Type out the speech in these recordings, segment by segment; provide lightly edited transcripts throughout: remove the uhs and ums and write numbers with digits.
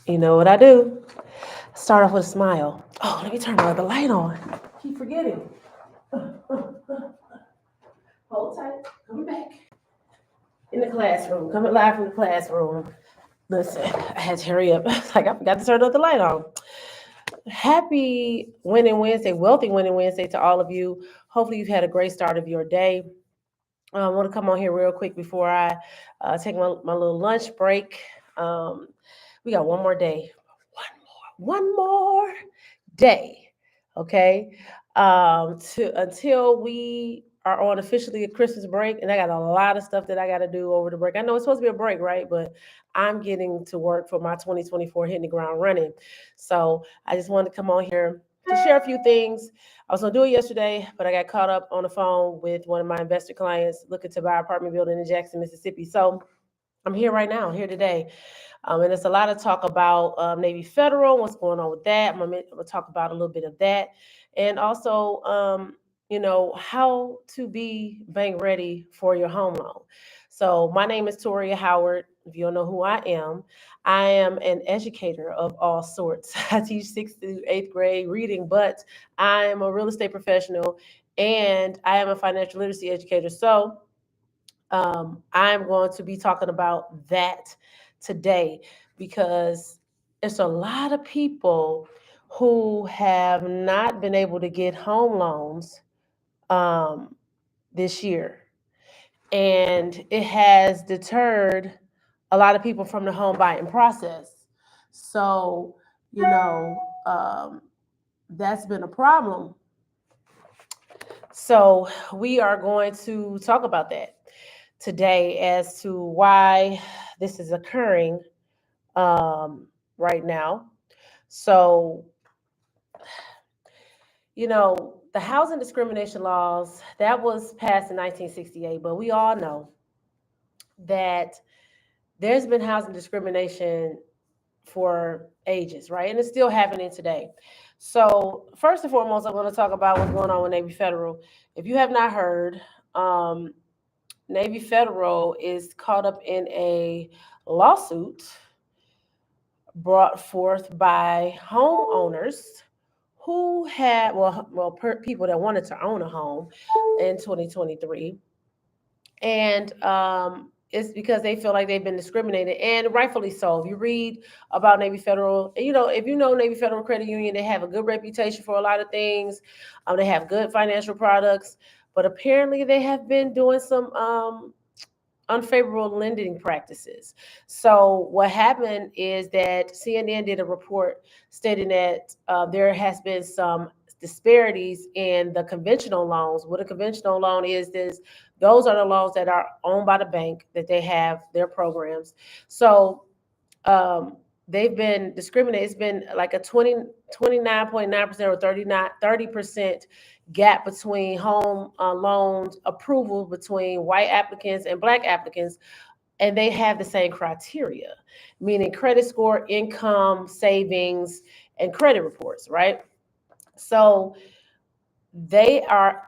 You know what I do? Start off with a smile. Oh, let me turn the other light on. Keep forgetting. Hold tight. Coming back. In the classroom. Coming live from the classroom. Listen, I had to hurry up. Like I forgot to turn the other light on. Happy Winning Wednesday, wealthy Winning Wednesday to all of you. Hopefully you've had a great start of your day. I want to come on here real quick before I take my little lunch break. We got one more day. One more day. Okay. Until we are on officially a Christmas break, and I got a lot of stuff that I got to do over the break. I know it's supposed to be a break, right? But I'm getting to work for my 2024 hitting the ground running. So I just wanted to come on here to share a few things. I was gonna do it yesterday, but I got caught up on the phone with one of my investor clients looking to buy an apartment building in Jackson, Mississippi. So I'm here right now, here today. And there's a lot of talk about Navy Federal, what's going on with that. I'm going to talk about a little bit of that. And also, how to be bank ready for your home loan. So my name is Toria Howard. If you don't know who I am an educator of all sorts. I teach 6th through 8th grade reading, but I am a real estate professional and I am a financial literacy educator. So I'm going to be talking about that today because it's a lot of people who have not been able to get home loans um, this year. And it has deterred a lot of people from the home buying process. So, you know, um, that's been a problem. So, we are going to talk about that today as to why this is occurring right now. So, the housing discrimination laws that was passed in 1968, but we all know that there's been housing discrimination for ages, right? And it's still happening today. So, first and foremost, I'm going to talk about what's going on with Navy Federal. If you have not heard, Navy Federal is caught up in a lawsuit brought forth by homeowners who had people that wanted to own a home in 2023, and it's because they feel like they've been discriminated, and rightfully so. If you read about Navy Federal, if you know Navy Federal Credit Union, they have a good reputation for a lot of things. They have good financial products, but apparently they have been doing some unfavorable lending practices. So what happened is that CNN did a report stating that there has been some disparities in the conventional loans. What a conventional loan is those are the loans that are owned by the bank, that they have their programs. So they've been discriminated. It's been like a 29.9% or 30% gap between home loans approval between white applicants and black applicants, and they have the same criteria, meaning credit score, income, savings, and credit reports, right? So they are,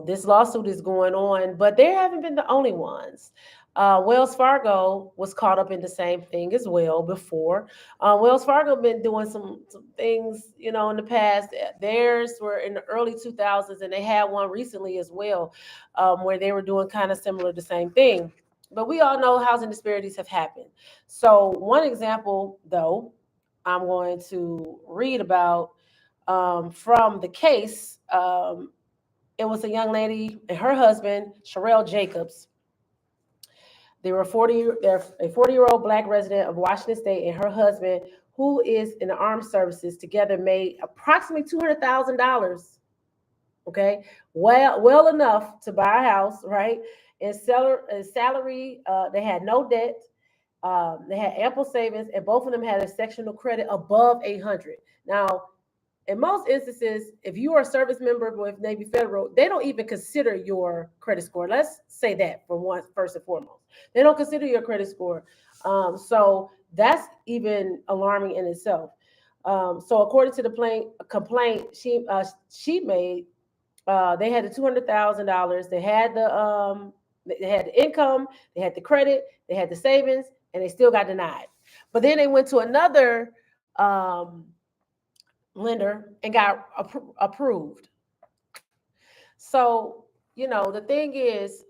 this lawsuit is going on, but they haven't been the only ones. Wells Fargo was caught up in the same thing as well before. Wells Fargo been doing some things, in the past. Theirs were in the early 2000s, and they had one recently as well, where they were doing kind of similar, the same thing. But we all know housing disparities have happened. So one example, though, I'm going to read about from the case. It was a young lady and her husband, Sherelle Jacobs. They were they're a 40-year-old black resident of Washington State, and her husband, who is in the armed services, together made approximately $200,000. Okay, well enough to buy a house, right? And salary, they had no debt. They had ample savings, and both of them had a sectional credit above 800. Now, in most instances, if you are a service member with Navy Federal, they don't even consider your credit score. Let's say that for one, first and foremost. They don't consider your credit score. So that's even alarming in itself. So according to the complaint she made, they had the $200,000. They had the income, they had the credit, they had the savings, and they still got denied. But then they went to another lender and got approved. So, the thing is,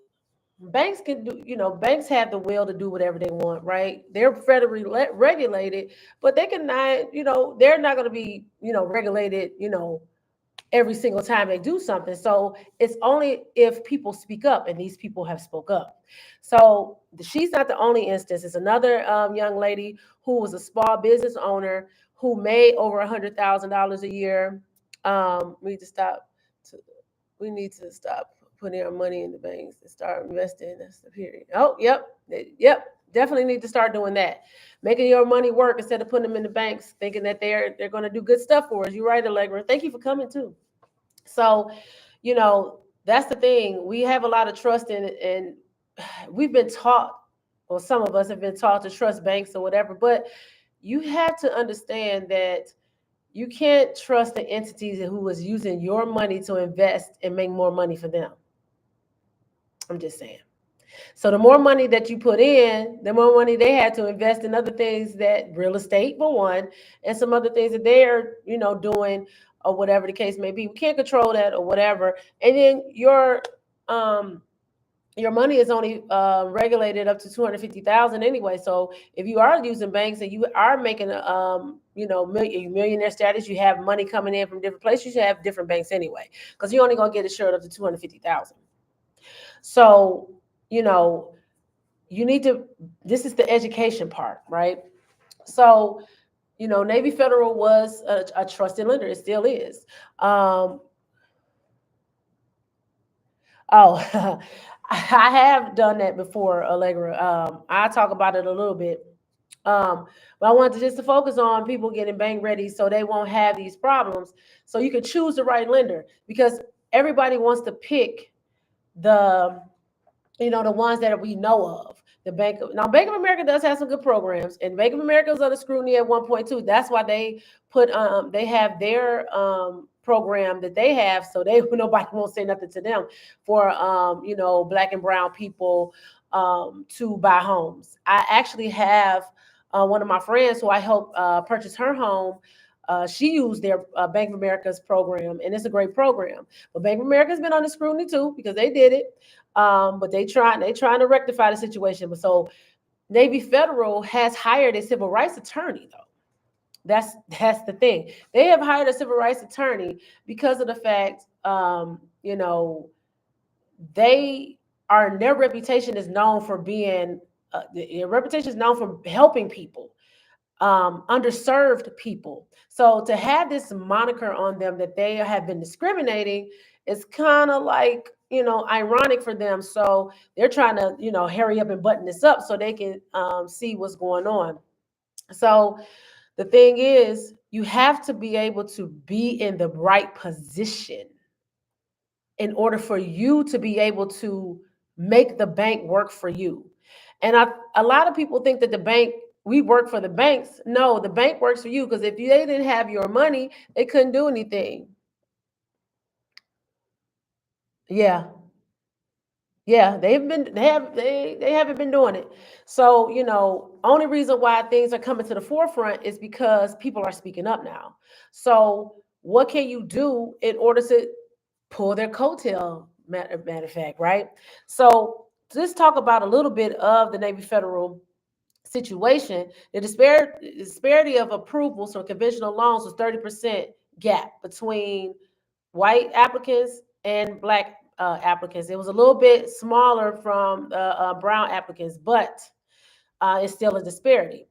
banks can do, banks have the will to do whatever they want, right? They're federally regulated, but they can not, they're not going to be, regulated, every single time they do something. So it's only if people speak up, and these people have spoke up. So she's not the only instance. It's another young lady who was a small business owner who made over $100,000 a year. We need to stop. To, we need to stop putting our money in the banks and start investing. That's the period. Oh, yep. Definitely need to start doing that. Making your money work instead of putting them in the banks, thinking that they're going to do good stuff for us. You're right, Allegra. Thank you for coming too. So, that's the thing. We have a lot of trust in it, and we've been taught, or some of us have been taught to trust banks or whatever. But you have to understand that you can't trust the entities who is using your money to invest and make more money for them. I'm just saying. So the more money that you put in, the more money they had to invest in other things, that real estate for one, and some other things that they're, doing, or whatever the case may be. We can't control that or whatever. And then your money is only regulated up to 250,000 anyway. So if you are using banks and you are making millionaire status, you have money coming in from different places, you should have different banks anyway, because you're only going to get insured up to 250,000. So, you need to, this is the education part, right? So, Navy Federal was a trusted lender. It still is. Oh, I have done that before, Allegra. I talk about it a little bit. But I wanted to focus on people getting bank ready so they won't have these problems. So you can choose the right lender, because everybody wants to pick the the ones that we know of. Bank of America does have some good programs, and Bank of America was under scrutiny at one point too. That's why they they have their program that they have, so nobody won't say nothing to them for Black and brown people to buy homes. I actually have one of my friends who I helped purchase her home. She used their Bank of America's program, and it's a great program. But Bank of America has been under scrutiny too, because they did it. But they trying to rectify the situation. But so Navy Federal has hired a civil rights attorney, though. That's the thing. They have hired a civil rights attorney because of the fact, they are, their reputation is known for being, their reputation is known for helping people, underserved people. So to have this moniker on them that they have been discriminating is kind of like, ironic for them. So they're trying to, hurry up and button this up so they can see what's going on. So the thing is, you have to be able to be in the right position in order for you to be able to make the bank work for you. And a lot of people think that the bank, we work for the banks. No, the bank works for you, because if they didn't have your money, they couldn't do anything. Yeah. Yeah, they haven't been doing it. So, only reason why things are coming to the forefront is because people are speaking up now. So, what can you do in order to pull their coattail, matter of fact, right? So, let's talk about a little bit of the Navy Federal situation. The disparity of approvals for conventional loans was 30% gap between white applicants and Black applicants. It was a little bit smaller from brown applicants, but it's still a disparity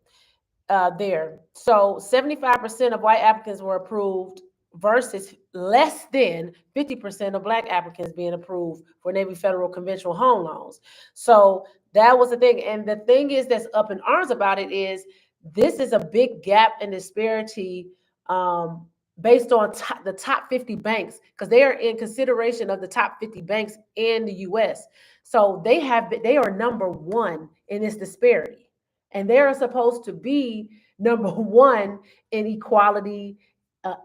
there. So 75% of white applicants were approved versus less than 50% of Black applicants being approved for Navy Federal conventional home loans. So that was the thing. And the thing is that's up in arms about it is, this is a big gap and disparity based on the top 50 banks, because they are in consideration of the top 50 banks in the U.S. So they are number one in this disparity, and they are supposed to be number one in equality,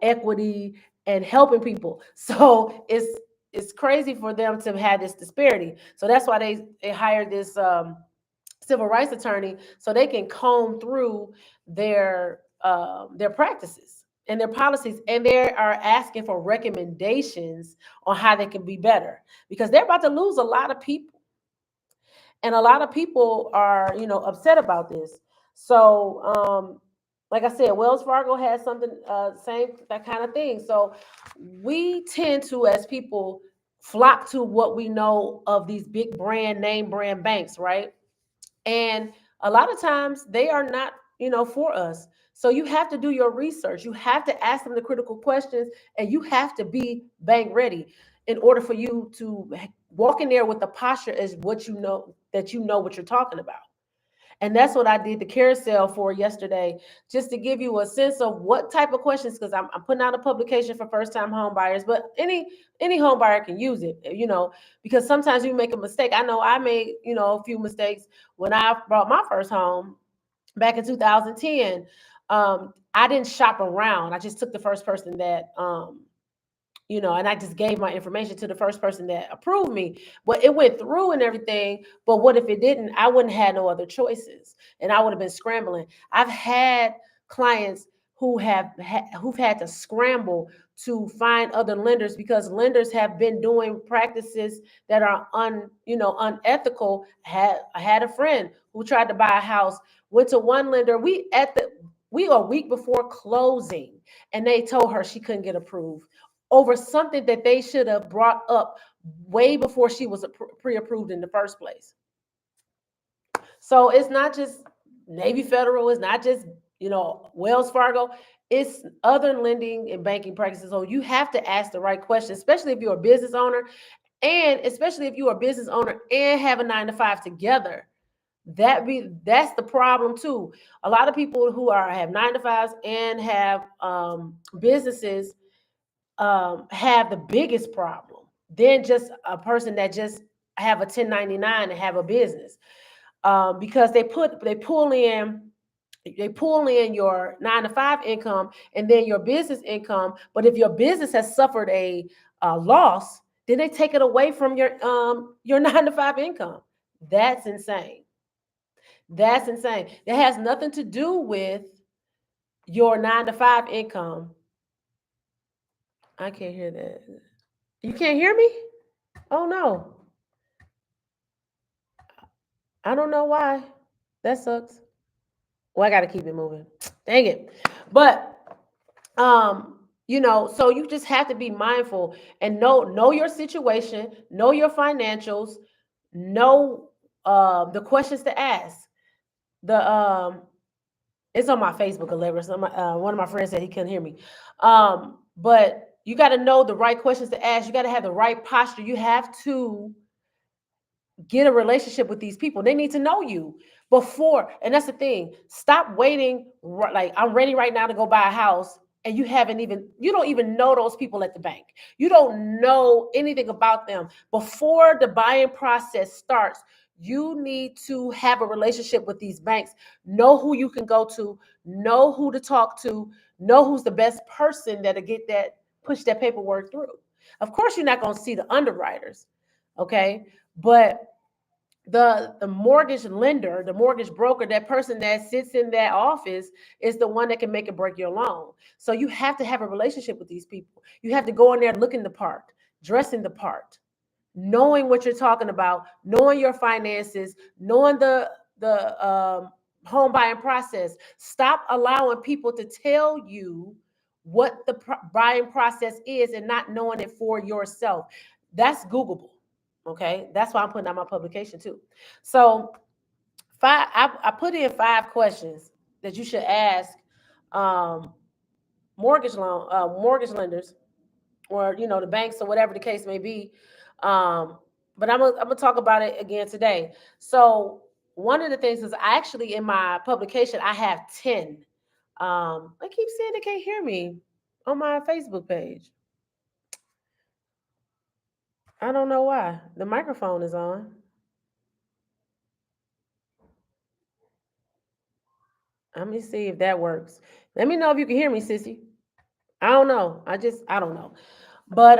equity, and helping people. So it's crazy for them to have this disparity. So that's why they hired this civil rights attorney so they can comb through their practices and their policies, and they are asking for recommendations on how they can be better because they're about to lose a lot of people, and a lot of people are upset about this. So like I said, Wells Fargo has something same that kind of thing. So we tend to, as people, flock to what we know of these big brand name brand banks, right? And a lot of times they are not for us. So you have to do your research, you have to ask them the critical questions, and you have to be bank ready in order for you to walk in there with the posture as what you know, that you know what you're talking about. And that's what I did the carousel for yesterday, just to give you a sense of what type of questions, because I'm putting out a publication for first time home buyers, but any home buyer can use it, because sometimes you make a mistake. I know I made, a few mistakes when I bought my first home back in 2010. I didn't shop around. I just took the first person that and I just gave my information to the first person that approved me. But it went through and everything. But what if it didn't? I wouldn't have no other choices, and I would have been scrambling. I've had clients who've had to scramble to find other lenders because lenders have been doing practices that are unethical. I had a friend who tried to buy a house, went to one lender. We a week before closing, and they told her she couldn't get approved over something that they should have brought up way before she was pre-approved in the first place. So it's not just Navy Federal, it's not just, Wells Fargo, it's other lending and banking practices. So you have to ask the right questions, especially if you're a business owner, and especially if you're a business owner and have a 9 to 5 together. That's the problem too. A lot of people who have 9 to 5s and have businesses have the biggest problem than just a person that just have a 1099 and have a business, because they pull in your 9 to 5 income and then your business income. But if your business has suffered a loss, then they take it away from your 9 to 5 income. That's insane. That's insane. That has nothing to do with your 9 to 5 income. I can't hear that. You can't hear me? Oh no. I don't know why. That sucks. Well, I got to keep it moving. Dang it. But so you just have to be mindful and know your situation, know your financials, know the questions to ask. The It's on my Facebook alert. One of my friends said he couldn't hear me. But you got to know the right questions to ask. You got to have the right posture. You have to get a relationship with these people. They need to know you before. And that's the thing. Stop waiting. Like, I'm ready right now to go buy a house. And you don't even know those people at the bank. You don't know anything about them. Before the buying process starts, you need to have a relationship with these banks. Know who you can go to, know who to talk to, know who's the best person that'll push that paperwork through. Of course, you're not going to see the underwriters. Okay. But the mortgage lender, the mortgage broker, that person that sits in that office is the one that can make or break your loan. So you have to have a relationship with these people. You have to go in there looking the part, dressing the part, knowing what you're talking about, knowing your finances, knowing the home buying process. Stop allowing people to tell you what the buying process is and not knowing it for yourself. That's Googleable. Okay, that's why I'm putting out my publication too. So I put in 5 questions that you should ask um, mortgage lenders, or the banks, or whatever the case may be. But I'm gonna talk about it again today. So one of the things is, I actually, in my publication, I have 10. I keep saying they can't hear me on my Facebook page. I don't know why. The microphone is on. Let me see if that works. Let me know if you can hear me, sissy. I don't know. I don't know. But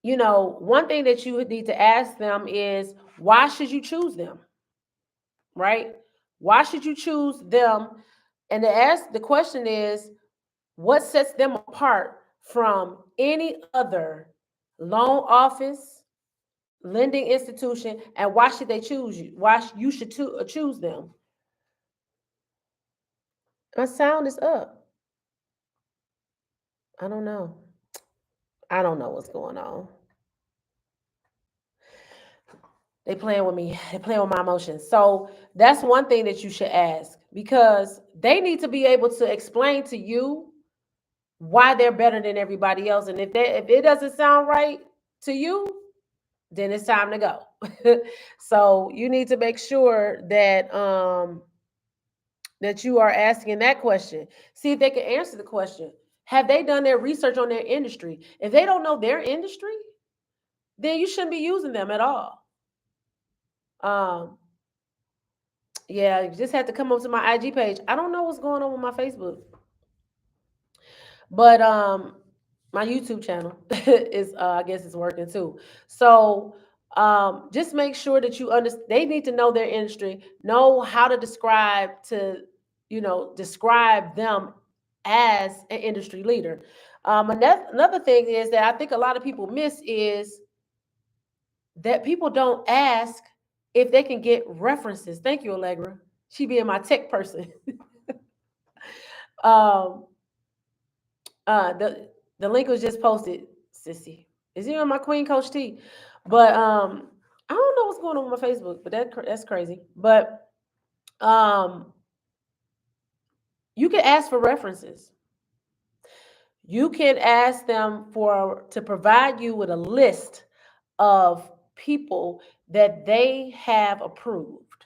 one thing that you would need to ask them is, why should you choose them? right? Why should you choose them? And the question is, what sets them apart from any other loan office, lending institution, and why should they choose you? Why you should choose them? My sound is up. I don't know. I don't know what's going on. They playing with me. They playing with my emotions. So that's one thing that you should ask, because they need to be able to explain to you why they're better than everybody else. And if it doesn't sound right to you, then it's time to go. So you need to make sure that you are asking that question. See if they can answer the question. Have they done their research on their industry? If they don't know their industry, then you shouldn't be using them at all. Um, yeah, you just had to come up to my IG page. I don't know what's going on with my Facebook, but my YouTube channel is I guess it's working too. So just make sure that you understand. They need to know their industry, know how to describe them as an industry leader. Another thing is that I think a lot of people miss is that people don't ask if they can get references. Thank you, Allegra. She being my tech person. um, the link was just posted, sissy. Is it on my Queen Coach T? But I don't know what's going on with my Facebook, but that's crazy. But um, you can ask for references. You can ask them to provide you with a list of people that they have approved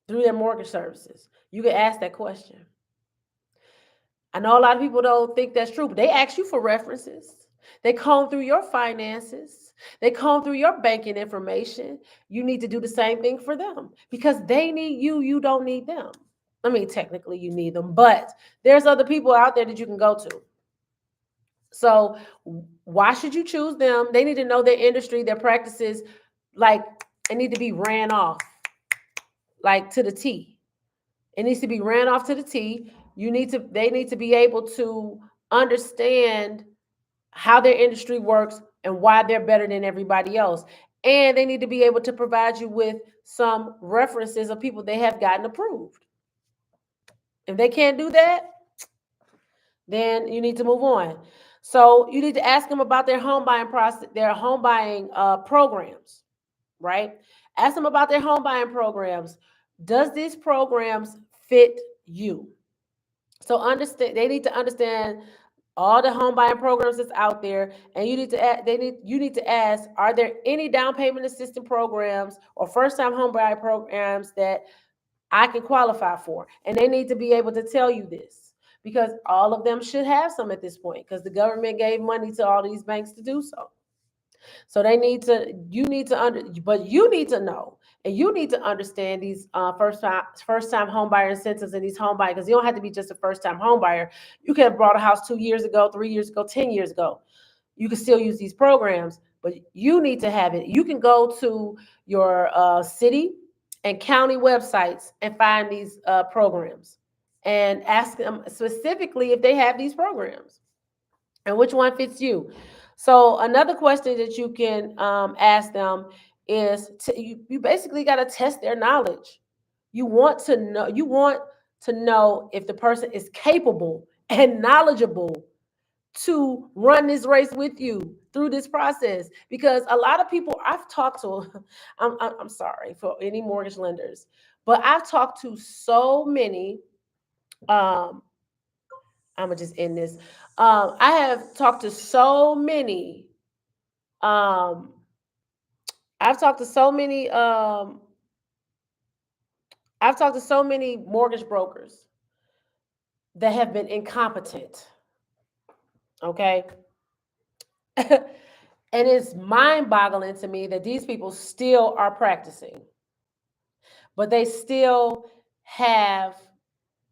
through their mortgage services. You can ask that question. I know a lot of people don't think that's true, but they ask you for references. They comb through your finances. They comb through your banking information. You need to do the same thing for them because they need you. You don't need them. I mean, technically you need them, but there's other people out there that you can go to. So why should you choose them? They need to know their industry, their practices, like it need to be ran off, like to the T. It needs to be ran off to the T. They need to be able to understand how their industry works and why they're better than everybody else. And they need to be able to provide you with some references of people they have gotten approved. If they can't do that, then you need to move on. So you need to ask them about their home buying process, their home buying programs, right? Ask them about their home buying programs. Does these programs fit you? So they need to understand all the home buying programs that's out there, and you need to ask, are there any down payment assistance programs or first time home buyer programs that I can qualify for? And they need to be able to tell you this because all of them should have some at this point because the government gave money to all these banks to do so. So you need to know, and you need to understand these first time home buyer incentives and these home buyers, because you don't have to be just a first time home buyer. You could have bought a house 2 years ago, 3 years ago, 10 years ago. You can still use these programs, but you need to have it. You can go to your city and county websites and find these programs and ask them specifically if they have these programs and which one fits you. So another question that you can ask them is you basically got to test their knowledge. You want to know if the person is capable and knowledgeable to run this race with you through this process, because a lot of people I've talked to, I'm sorry for any mortgage lenders, but I've talked to so many. I'm gonna just end this. I have talked to so many. Um, I've talked to so many. I've talked to so many mortgage brokers that have been incompetent. Okay, and it's mind-boggling to me that these people still are practicing, but they still have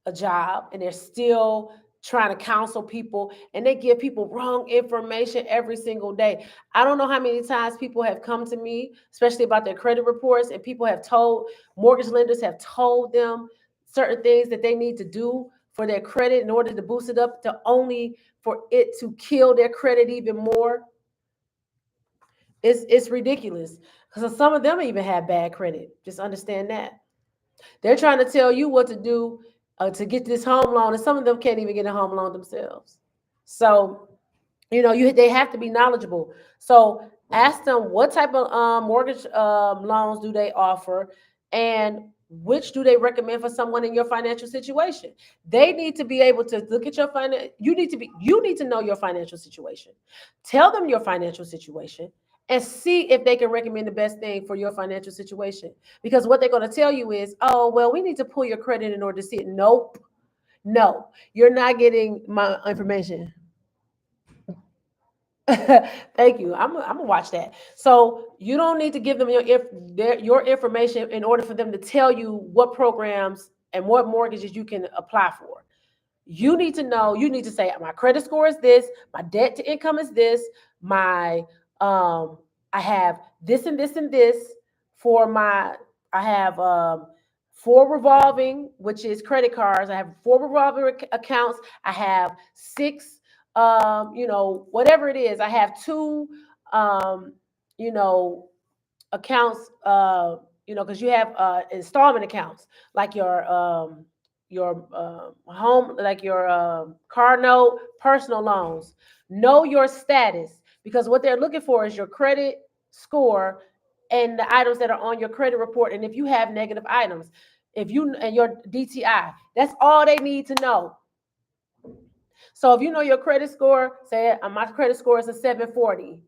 a job and they're still trying to counsel people, and they give people wrong information every single day. I don't know how many times people have come to me, especially about their credit reports, and people have told, mortgage lenders have told them certain things that they need to do for their credit in order to boost it up, to only for it to kill their credit even more. It's ridiculous, because some of them even have bad credit. Just understand that. They're trying to tell you what to do to get this home loan, and some of them can't even get a home loan themselves. So, they have to be knowledgeable. So ask them what type of mortgage loans do they offer, and which do they recommend for someone in your financial situation. They need to be able to look at your finance. You need to know your financial situation. Tell them your financial situation and see if they can recommend the best thing for your financial situation. Because what they're going to tell you is, oh, well, we need to pull your credit in order to see it. Nope. No, you're not getting my information. Thank you. I'm gonna watch that. So you don't need to give them your information in order for them to tell you what programs and what mortgages you can apply for. You need to know. You need to say, my credit score is this, my debt to income is this, my I have this and this and this for my. I have 4 revolving, which is credit cards. I have 4 revolving accounts. I have 6, whatever it is. I have 2, um, you know, accounts, because you have installment accounts, like your home, like your car note, personal loans. Know your status, because what they're looking for is your credit score and the items that are on your credit report. And if you have negative items, if you and your DTI, that's all they need to know. So if you know your credit score, say my credit score is a 740,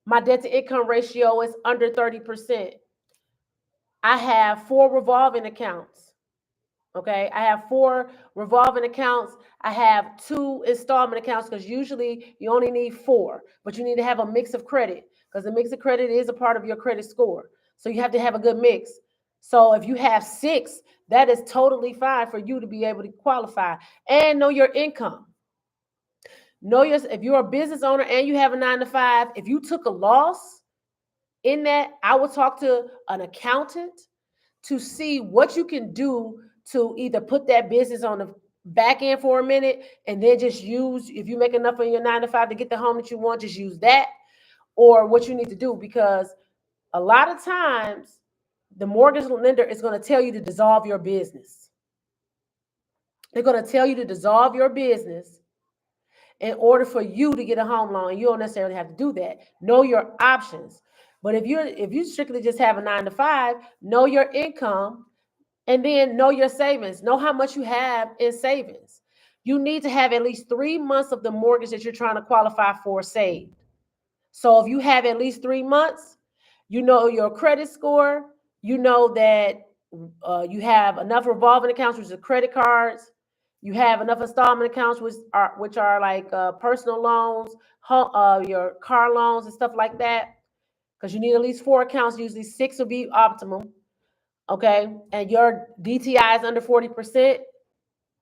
my debt to income ratio is under 30%. I have 4 revolving accounts. Okay. I have 4 revolving accounts. I have 2 installment accounts, because usually you only need 4, but you need to have a mix of credit, because the mix of credit is a part of your credit score. So you have to have a good mix. So if you have 6, that is totally fine for you to be able to qualify. And know your income. If you're a business owner and you have a 9 to 5, if you took a loss in that, I would talk to an accountant to see what you can do to either put that business on the back end for a minute, and then just use, if you make enough in your 9 to 5 to get the home that you want, just use that, or what you need to do. Because a lot of times the mortgage lender is going to tell you to dissolve your business. They're going to tell you to dissolve your business in order for you to get a home loan. You don't necessarily have to do that. Know your options. But if you strictly just have a 9 to 5, know your income, and then know your savings. Know how much you have in savings. You need to have at least 3 months of the mortgage that you're trying to qualify for saved. So if you have at least 3 months, you know your credit score, you know that you have enough revolving accounts, which are credit cards. You have enough installment accounts, which are like personal loans, your car loans and stuff like that. Because you need at least 4 accounts. Usually 6 will be optimum. Okay, and your DTI is under 40%,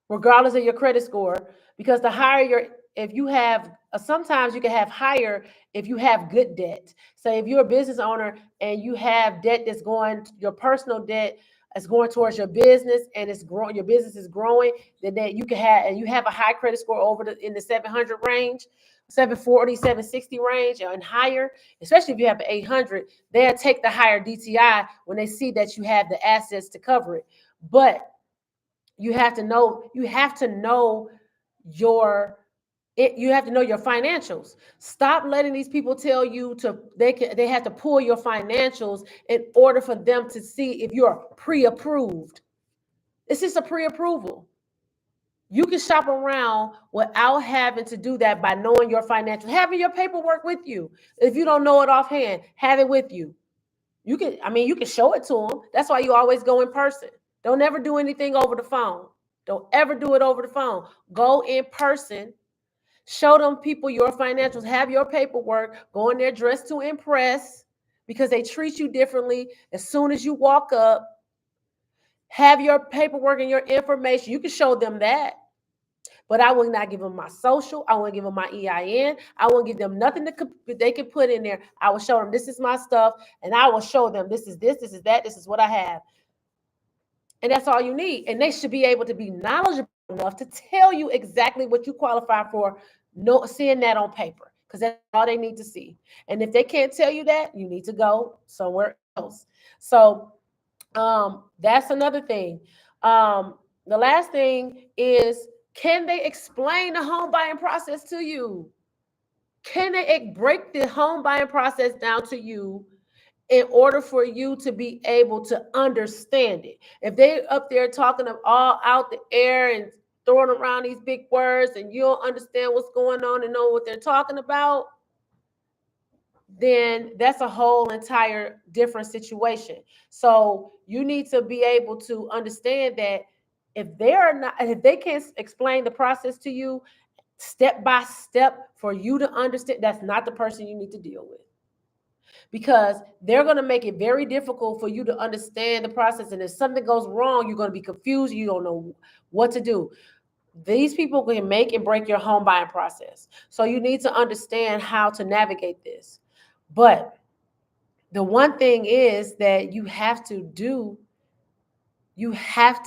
regardless of your credit score. Because the higher if you have, sometimes you can have higher if you have good debt. So if you're a business owner and you have debt that's going, your personal debt is going towards your business, and it's growing, your business is growing, then that you can have, and you have a high credit score in the 700 range, 740, 760 range and higher, especially if you have an 800, they'll take the higher DTI when they see that you have the assets to cover it. But you have to know your you have to know your financials. Stop letting these people tell you they have to pull your financials in order for them to see if you're pre-approved. It's just a pre-approval. You can shop around without having to do that by knowing your financials, having your paperwork with you. If you don't know it offhand, have it with you. You can show it to them. That's why you always go in person. Don't ever do anything over the phone. Don't ever do it over the phone. Go in person. Show them people your financials. Have your paperwork. Go in there dressed to impress, because they treat you differently as soon as you walk up. Have your paperwork and your information. You can show them that. But I will not give them my social. I won't give them my EIN. I won't give them nothing that they can put in there. I will show them this is my stuff, and I will show them this is this is that, this is what I have. And that's all you need. And they should be able to be knowledgeable enough to tell you exactly what you qualify for, no, seeing that on paper, because that's all they need to see. And if they can't tell you that, you need to go somewhere else. So that's another thing. The last thing is, can they explain the home buying process to you? Can they break the home buying process down to you in order for you to be able to understand it? If they up there talking of all out the air and throwing around these big words and you don't understand what's going on and know what they're talking about, then that's a whole entire different situation. So you need to be able to understand that if they can't explain the process to you step by step for you to understand, that's not the person you need to deal with, because they're going to make it very difficult for you to understand the process. And if something goes wrong, you're going to be confused. You don't know what to do. These people can make and break your home buying process. So you need to understand how to navigate this. But the one thing is that you have to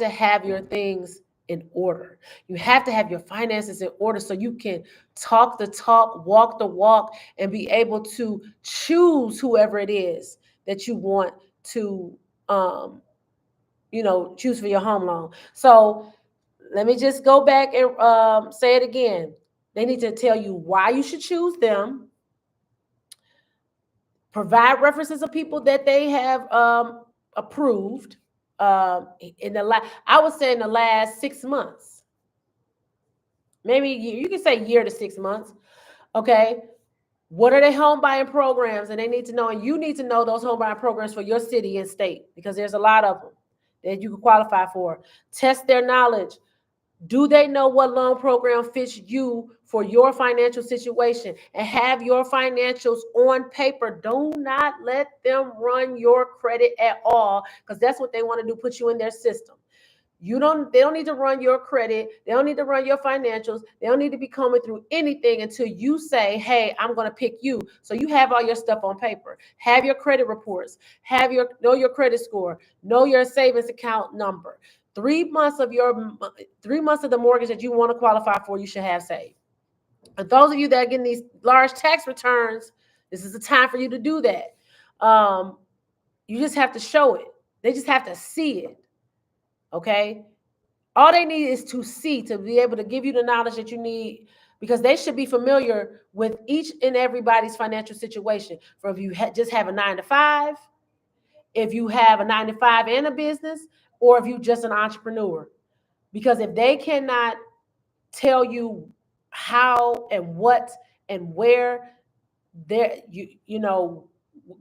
have your things in order. You have to have your finances in order so you can talk the talk, walk the walk, and be able to choose whoever it is that you want to, choose for your home loan. So let me just go back and say it again. They need to tell you why you should choose them, provide references of people that they have approved in I would say in the last 6 months, maybe you can say year to 6 months. Okay. What are their home buying programs? And they need to know, and you need to know those home buying programs for your city and state, because there's a lot of them that you can qualify for. Test their knowledge. Do they know what loan program fits you for your financial situation? And have your financials on paper. Do not let them run your credit at all, because that's what they want to do, put you in their system. They don't need to run your credit. They don't need to run your financials. They don't need to be coming through anything until you say, hey, I'm going to pick you. So you have all your stuff on paper. Have your credit reports. Know your credit score. Know your savings account number. 3 months of the mortgage that you want to qualify for, you should have saved. And those of you that are getting these large tax returns, this is the time for you to do that. You just have to show it. They just have to see it. Okay. All they need is to see, to be able to give you the knowledge that you need, because they should be familiar with each and everybody's financial situation. For if you just have a 9 to 5, if you have a 9 to 5 and a business, or if you just an entrepreneur. Because if they cannot tell you how and what and where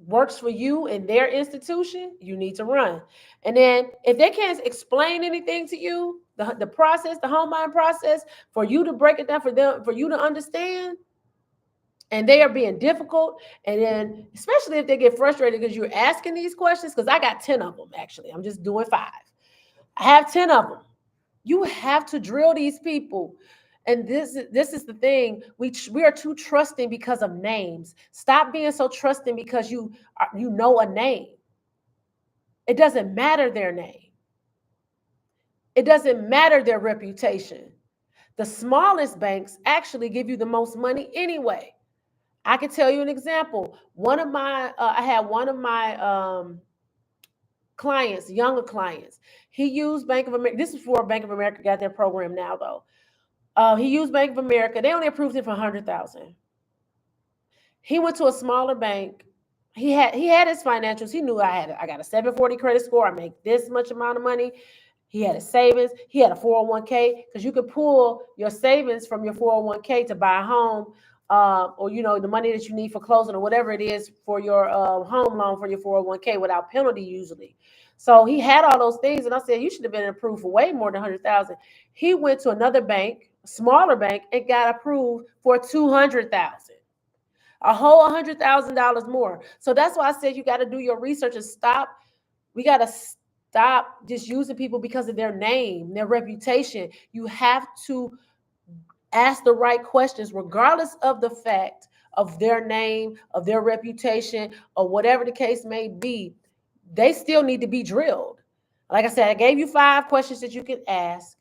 works for you and their institution, you need to run. And then if they can't explain anything to you, the process, the home buying process, for you to break it down for you to understand, and they are being difficult, and then especially if they get frustrated because you're asking these questions, because I got 10 of them, actually. I'm just doing 5. I have 10 of them. You have to drill these people. And this is the thing. We are too trusting because of names. Stop being so trusting because you know a name. It doesn't matter their name. It doesn't matter their reputation. The smallest banks actually give you the most money anyway. I can tell you an example. I had one of my clients, younger clients. He used Bank of America. This is before Bank of America got their program now, though. He used Bank of America. They only approved him for $100,000. He went to a smaller bank. He had his financials. He knew I got a 740 credit score. I make this much amount of money. He had a savings. He had a 401k, because you could pull your savings from your 401k to buy a home, or the money that you need for closing or whatever it is for your home loan for your 401k without penalty usually. So he had all those things, and I said you should have been approved for way more than 100,000. He went to another bank, a smaller bank, and got approved for 200,000. A whole $100,000 more. So that's why I said you got to do your research and stop. We got to stop just using people because of their name, their reputation. You have to ask the right questions, regardless of the fact of their name, of their reputation, or whatever the case may be, they still need to be drilled. Like I said, I gave you 5 questions that you can ask,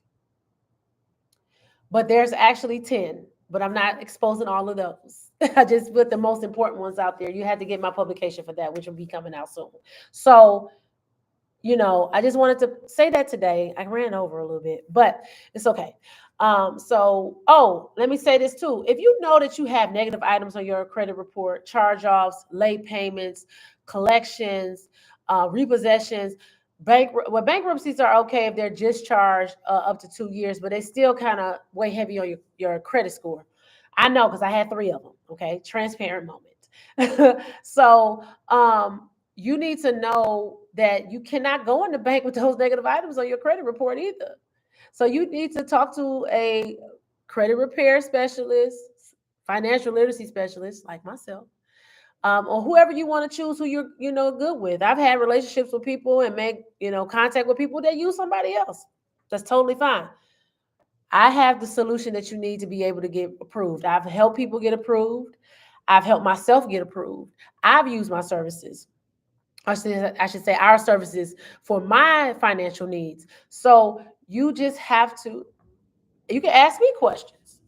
but there's actually 10, but I'm not exposing all of those. I just put the most important ones out there. You had to get my publication for that, which will be coming out soon. So, I just wanted to say that today. I ran over a little bit, but it's okay. Let me say this too. If you know that you have negative items on your credit report, charge-offs, late payments, collections, repossessions, bankruptcies are okay if they're discharged up to 2 years, but they still kind of weigh heavy on your credit score. I know because I had 3 of them. Okay, transparent moment. So, you need to know that you cannot go in the bank with those negative items on your credit report either. So you need to talk to a credit repair specialist, financial literacy specialist like myself, or whoever you want to choose who you're good with. I've had relationships with people and make contact with people that use somebody else. That's totally fine. I have the solution that you need to be able to get approved. I've helped people get approved. I've helped myself get approved. I've used my services. I should say our services for my financial needs. So you just have to, you can ask me questions.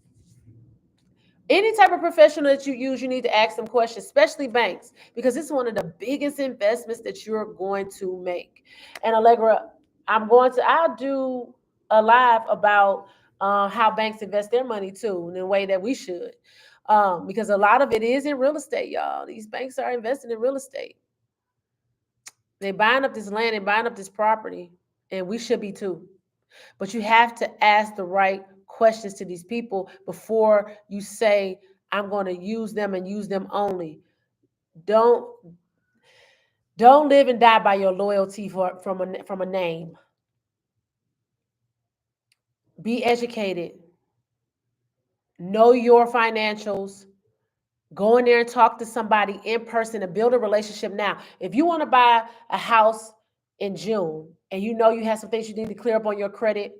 Any type of professional that you use, you need to ask them questions, especially banks, because this is one of the biggest investments that you're going to make. And Allegra, I'll do a live about how banks invest their money too, in a way that we should. Because a lot of it is in real estate, y'all. These banks are investing in real estate. They're buying up this land and buying up this property, and we should be too. But you have to ask the right questions to these people before you say, I'm going to use them and use them only. Don't don't live and die by your loyalty from a name. Be educated. Know your financials. Go in there and talk to somebody in person and build a relationship now. If you want to buy a house in June and you know you have some things you need to clear up on your credit,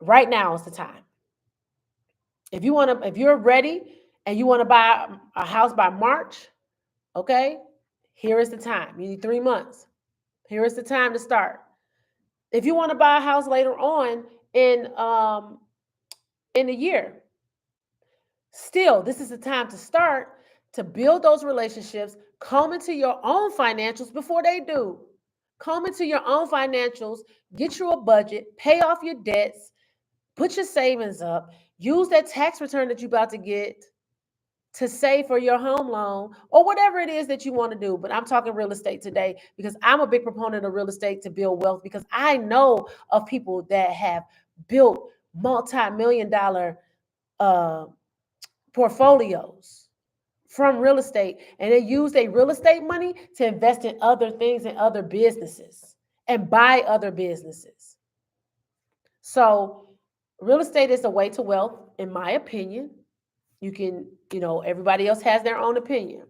right now is the time. If you're ready and you want to buy a house by March, okay, here is the time. You need 3 months. Here is the time to start. If you want to buy a house later on in a year, still, this is the time to start to build those relationships, comb into your own financials before they do. Comb into your own financials, get you a budget, pay off your debts, put your savings up, use that tax return that you're about to get to save for your home loan or whatever it is that you want to do. But I'm talking real estate today because I'm a big proponent of real estate to build wealth, because I know of people that have built multi-million dollar uh, portfolios from real estate, and they use their real estate money to invest in other things and other businesses and buy other businesses. So real estate is a way to wealth, in my opinion. You can, everybody else has their own opinion.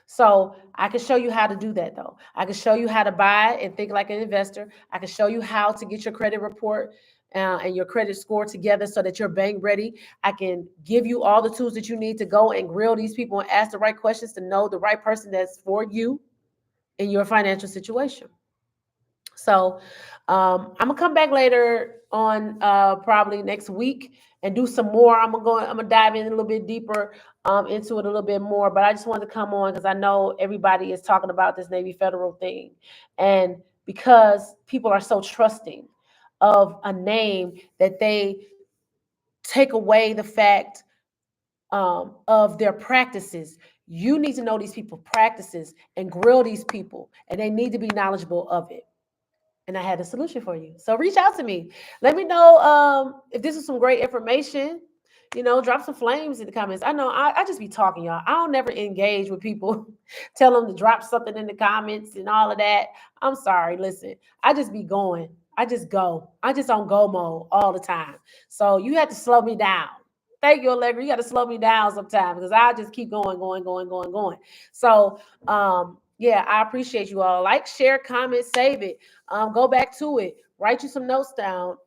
So I can show you how to do that though. I can show you how to buy and think like an investor. I can show you how to get your credit report and your credit score together so that you're bank ready. I can give you all the tools that you need to go and grill these people and ask the right questions to know the right person that's for you in your financial situation. So I'm gonna come back later on, probably next week, and do some more. I'm gonna dive in a little bit deeper into it a little bit more. But I just wanted to come on because I know everybody is talking about this Navy Federal thing, and because people are so trusting of a name that they take away the fact of their practices. You need to know these people practices and grill these people, and they need to be knowledgeable of it. And I had a solution for you. So reach out to me. Let me know if this is some great information. Drop some flames in the comments. I know I just be talking, y'all. I don't never engage with people, tell them to drop something in the comments and all of that. I'm sorry. Listen, I just be going. I just go. I just on go mode all the time. So you have to slow me down. Thank you, Allegra. You got to slow me down sometimes because I just keep going, going, going, going, going. So yeah, I appreciate you all. Like, share, comment, save it. Go back to it. Write you some notes down.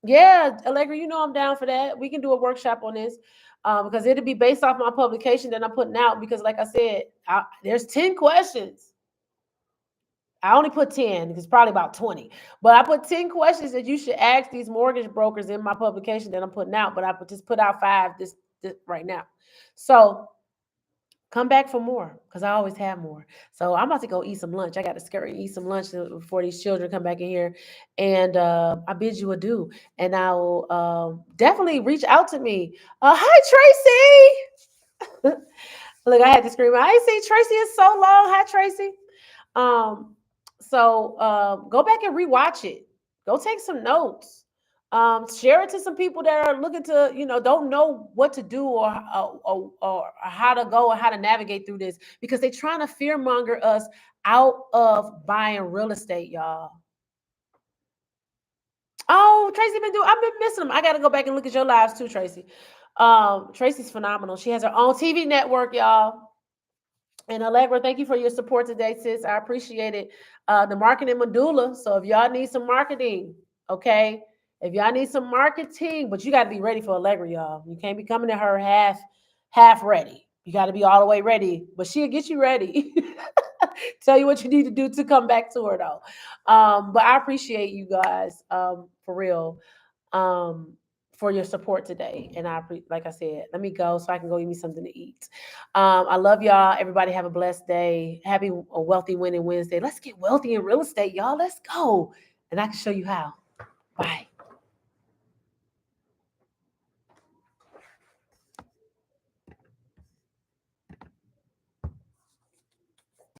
Yeah, Allegra, you know I'm down for that. We can do a workshop on this, because it'll be based off my publication that I'm putting out. Because, like I said, there's 10 questions. I only put 10 because probably about 20, but I put 10 questions that you should ask these mortgage brokers in my publication that I'm putting out. But just put out five this right now. So come back for more because I always have more. So I'm about to go eat some lunch. I got to scurry and eat some lunch before these children come back in here. And I bid you adieu. And I will definitely reach out to me. Hi, Tracy. Look, I had to scream. I ain't seen Tracy in so long. Hi, Tracy. Um, go back and rewatch it. Go take some notes. Share it to some people that are looking to, don't know what to do or how to go or how to navigate through this because they're trying to fearmonger us out of buying real estate, y'all. Oh, Tracy I've been missing them. I got to go back and look at your lives too, Tracy. Tracy's phenomenal. She has her own TV network, y'all. And Allegra, thank you for your support today, sis. I appreciate it. The marketing medulla. So if y'all need some marketing, okay. If y'all need some marketing, but you got to be ready for Allegra, y'all. You can't be coming to her half ready. You got to be all the way ready. But she'll get you ready. Tell you what you need to do to come back to her though. But I appreciate you guys for real. For your support today. And like I said, let me go so I can go eat me something to eat. I love y'all. Everybody have a blessed day. Happy a wealthy winning Wednesday. Let's get wealthy in real estate, y'all. Let's go. And I can show you how. Bye.